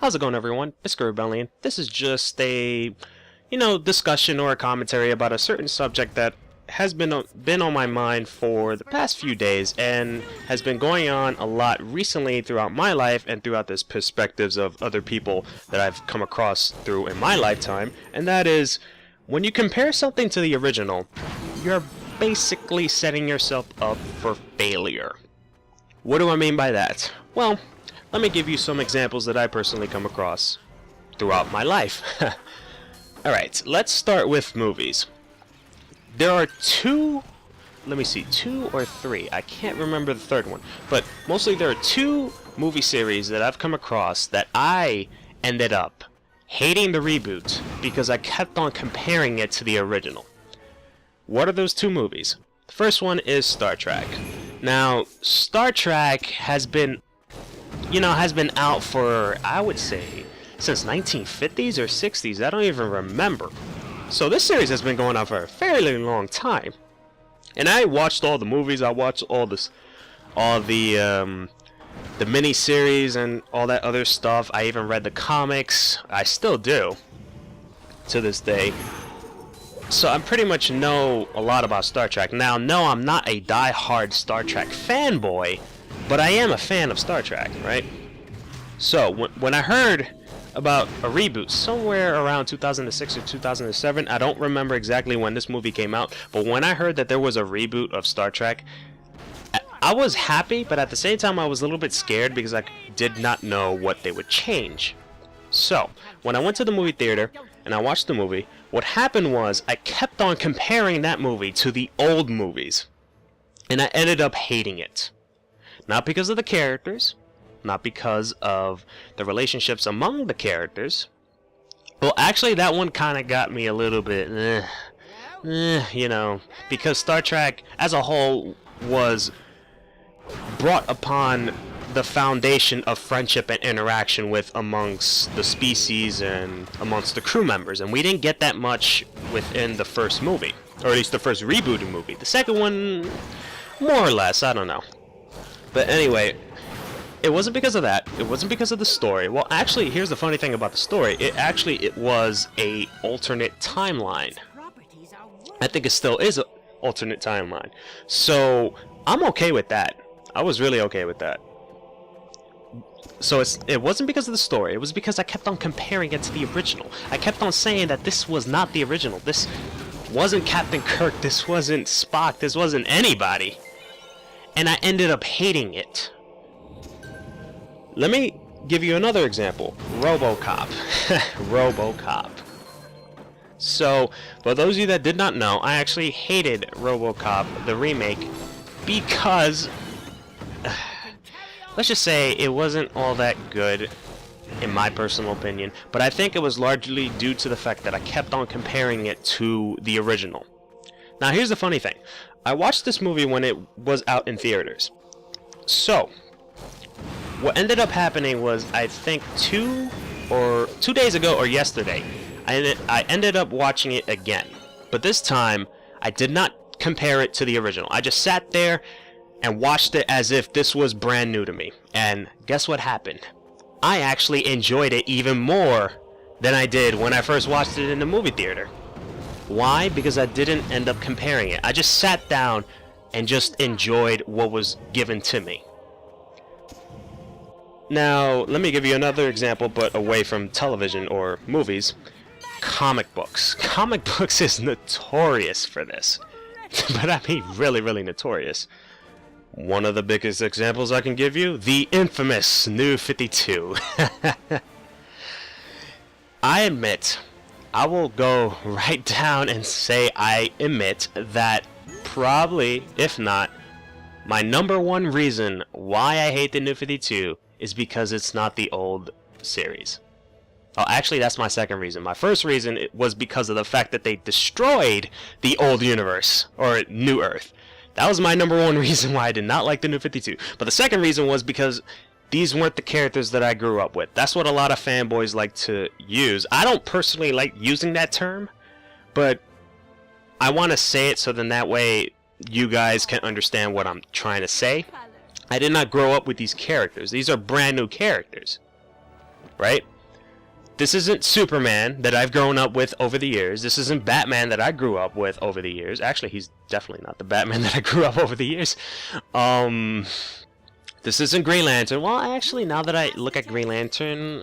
How's it going, everyone? Bizkit Rebellion. This is just a, discussion or a commentary about a certain subject that has been on my mind for the past few days and has been going on a lot recently throughout my life and throughout the perspectives of other people that I've come across through in my lifetime, and that is, when you compare something to the original, you're basically setting yourself up for failure. What do I mean by that? Well, let me give you some examples that I personally come across throughout my life. Alright, let's start with movies. There are two or three, I can't remember the third one, but mostly there are two movie series that I've come across that I ended up hating the reboot because I kept on comparing it to the original. What are those two movies? The first one is Star Trek. Now, Star Trek has been out for, I would say, since 1950s or 60s. I don't even remember. So this series has been going on for a fairly long time. And I watched all the movies, I watched all the mini-series and all that other stuff. I even read the comics. I still do, to this day. So I pretty much know a lot about Star Trek. Now, no, I'm not a die-hard Star Trek fanboy, but I am a fan of Star Trek, right? So, when I heard about a reboot somewhere around 2006 or 2007, I don't remember exactly when this movie came out, but when I heard that there was a reboot of Star Trek, I was happy, but at the same time I was a little bit scared because I did not know what they would change. So, when I went to the movie theater and I watched the movie, what happened was I kept on comparing that movie to the old movies, and I ended up hating it. Not because of the characters, not because of the relationships among the characters. Well, actually, that one kind of got me a little bit, because Star Trek as a whole was brought upon the foundation of friendship and interaction with amongst the species and amongst the crew members, and we didn't get that much within the first movie, or at least the first rebooted movie. The second one, more or less, I don't know. But anyway, it wasn't because of that. It wasn't because of the story. Well, actually, here's the funny thing about the story. It was a alternate timeline. I think it still is an alternate timeline. So, I'm okay with that. I was really okay with that. So it wasn't because of the story. It was because I kept on comparing it to the original. I kept on saying that this was not the original. This wasn't Captain Kirk. This wasn't Spock. This wasn't anybody. And I ended up hating it. Let me give you another example. RoboCop. RoboCop. So, for those of you that did not know, I actually hated RoboCop, the remake, because let's just say it wasn't all that good, in my personal opinion, but I think it was largely due to the fact that I kept on comparing it to the original. Now, here's the funny thing. I watched this movie when it was out in theaters. So, what ended up happening was, I think 2 days ago or yesterday, I ended up watching it again. But this time, I did not compare it to the original. I just sat there and watched it as if this was brand new to me. And guess what happened? I actually enjoyed it even more than I did when I first watched it in the movie theater. Why? Because I didn't end up comparing it. I just sat down and just enjoyed what was given to me. Now, let me give you another example, but away from television or movies. Comic books. Comic books is notorious for this. But I mean really, really notorious. One of the biggest examples I can give you, the infamous New 52. I admit, I will go right down and say I admit that probably, if not, my number one reason why I hate the New 52 is because it's not the old series. Oh, actually, that's my second reason. My first reason was because of the fact that they destroyed the old universe, or New Earth. That was my number one reason why I did not like the New 52. But the second reason was because these weren't the characters that I grew up with. That's what a lot of fanboys like to use. I don't personally like using that term, but I want to say it so then that way you guys can understand what I'm trying to say. I did not grow up with these characters. These are brand new characters, right? This isn't Superman that I've grown up with over the years. This isn't Batman that I grew up with over the years. Actually, he's definitely not the Batman that I grew up over the years. This isn't Green Lantern. Well, actually, now that I look at Green Lantern,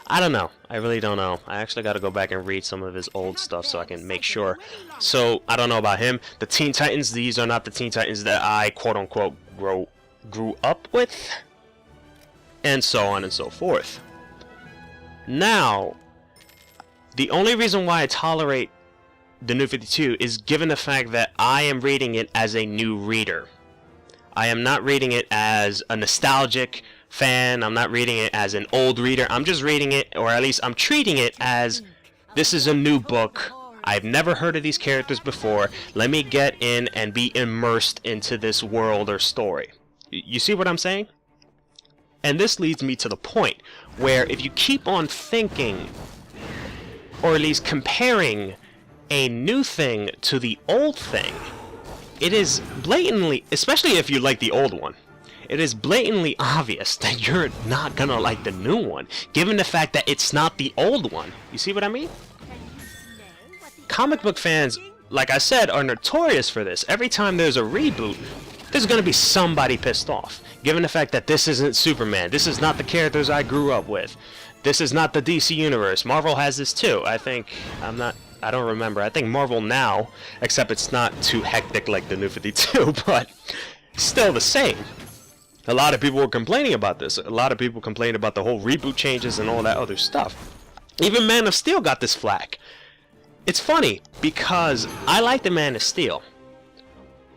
I don't know. I really don't know. I actually got to go back and read some of his old stuff so I can make sure. So, I don't know about him. The Teen Titans, these are not the Teen Titans that I, quote-unquote, grew up with. And so on and so forth. Now, the only reason why I tolerate the New 52 is given the fact that I am reading it as a new reader. I am not reading it as a nostalgic fan. I'm not reading it as an old reader. I'm just reading it, or at least I'm treating it as, this is a new book. I've never heard of these characters before. Let me get in and be immersed into this world or story. You see what I'm saying? And this leads me to the point where if you keep on thinking, or at least comparing, a new thing to the old thing, it is blatantly, especially if you like the old one, it is blatantly obvious that you're not gonna like the new one, given the fact that it's not the old one. You see what I mean? Comic book fans, like I said, are notorious for this. Every time there's a reboot, there's gonna be somebody pissed off, given the fact that this isn't Superman, this is not the characters I grew up with, this is not the DC universe. Marvel has this too. I don't remember. I think Marvel now, except it's not too hectic like the New 52, but still the same. A lot of people were complaining about this. A lot of people complained about the whole reboot changes and all that other stuff. Even Man of Steel got this flack. It's funny because I like the Man of Steel.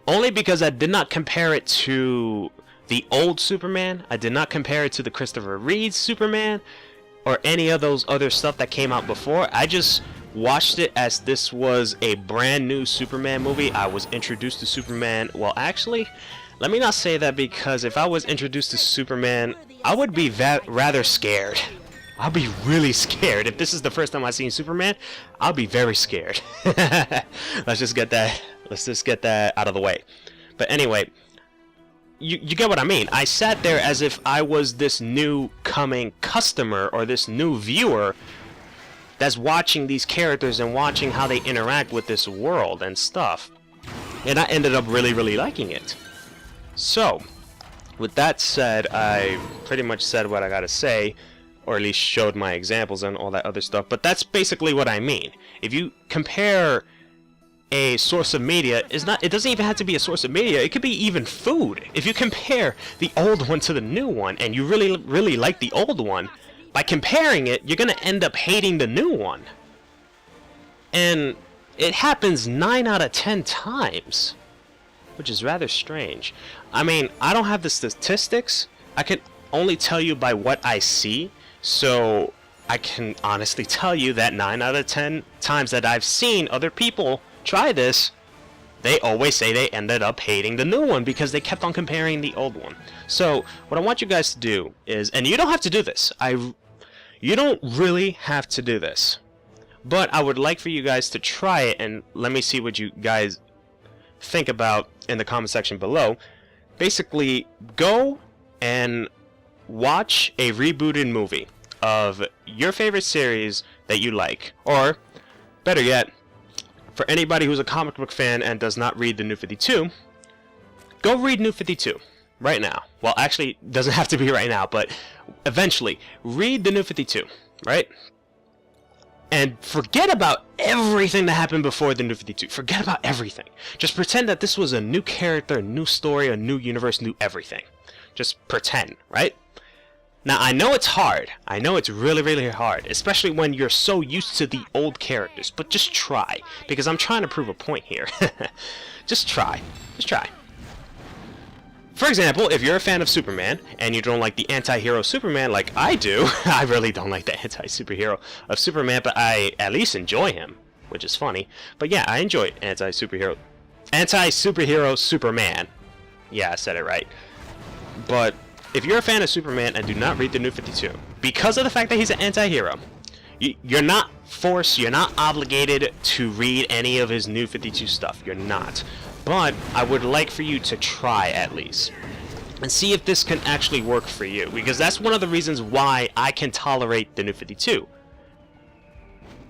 Only because I did not compare it to the old Superman. I did not compare it to the Christopher Reeve Superman or any of those other stuff that came out before. I just watched it as this was a brand new Superman movie. I was introduced to Superman. Well, actually, let me not say that, because if I was introduced to Superman, I would be rather scared. I'll be really scared. If this is the first time I've seen Superman, I'll be very scared. Let's just get that out of the way. But anyway, you get what I mean. I sat there as if I was this new coming customer or this new viewer that's watching these characters and watching how they interact with this world and stuff. And I ended up really, really liking it. So, with that said, I pretty much said what I gotta say, or at least showed my examples and all that other stuff. But that's basically what I mean. If you compare a source of media, it doesn't even have to be a source of media, it could be even food. If you compare the old one to the new one, and you really, really like the old one, by comparing it, you're gonna end up hating the new one. And it happens 9 out of 10 times, which is rather strange. I mean, I don't have the statistics. I can only tell you by what I see, so I can honestly tell you that 9 out of 10 times that I've seen other people try this, they always say they ended up hating the new one because they kept on comparing the old one. So what I want you guys to do is, and you don't have to do this, you don't really have to do this, but I would like for you guys to try it, and let me see what you guys think about in the comment section below. Basically, go and watch a rebooted movie of your favorite series that you like, or better yet, for anybody who's a comic book fan and does not read the New 52, go read New 52 right now. Well, actually, it doesn't have to be right now, but eventually, read the New 52, right? And forget about everything that happened before the New 52. Forget about everything. Just pretend that this was a new character, a new story, a new universe, new everything. Just pretend, right? Now, I know it's hard. I know it's really, really hard, especially when you're so used to the old characters. But just try, because I'm trying to prove a point here. Just try. Just try. For example, if you're a fan of Superman, and you don't like the anti-hero Superman like I do, I really don't like the anti-superhero of Superman, but I at least enjoy him, which is funny. But yeah, I enjoy anti-superhero Superman. Yeah, I said it right. But if you're a fan of Superman and do not read the New 52, because of the fact that he's an anti-hero, you're not forced, you're not obligated to read any of his New 52 stuff. You're not. But I would like for you to try at least. and see if this can actually work for you, because that's one of the reasons why I can tolerate the New 52.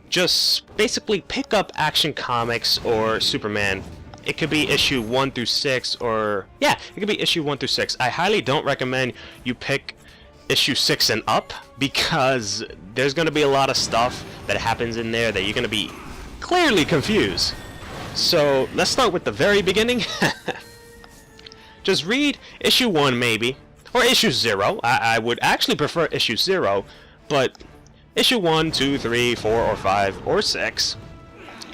Just basically pick up Action Comics or Superman. It could be issue 1 through 6, or yeah, it could be issue 1 through 6. I highly don't recommend you pick issue 6 and up, because there's going to be a lot of stuff that happens in there that you're going to be clearly confused. So let's start with the very beginning. Just read issue 1 maybe, or issue 0. I would actually prefer issue 0, but issue 1, 2, 3, 4, or 5, or 6.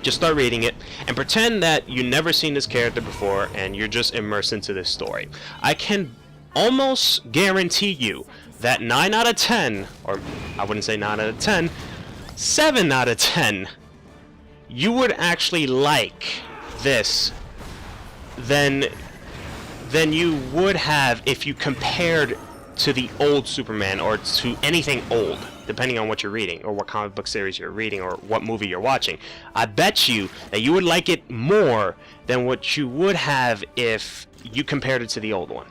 Just start reading it and pretend that you've never seen this character before and you're just immersed into this story. I can almost guarantee you that 9 out of 10, or I wouldn't say 9 out of 10, 7 out of 10, you would actually like this than you would have if you compared to the old Superman, or to anything old, depending on what you're reading, or what comic book series you're reading, or what movie you're watching. I bet you that you would like it more than what you would have if you compared it to the old one.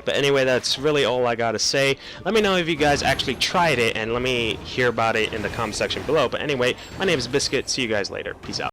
But anyway, that's really all I gotta say. Let me know if you guys actually tried it, and let me hear about it in the comment section below. But anyway, my name is Bizkit. See you guys later. Peace out.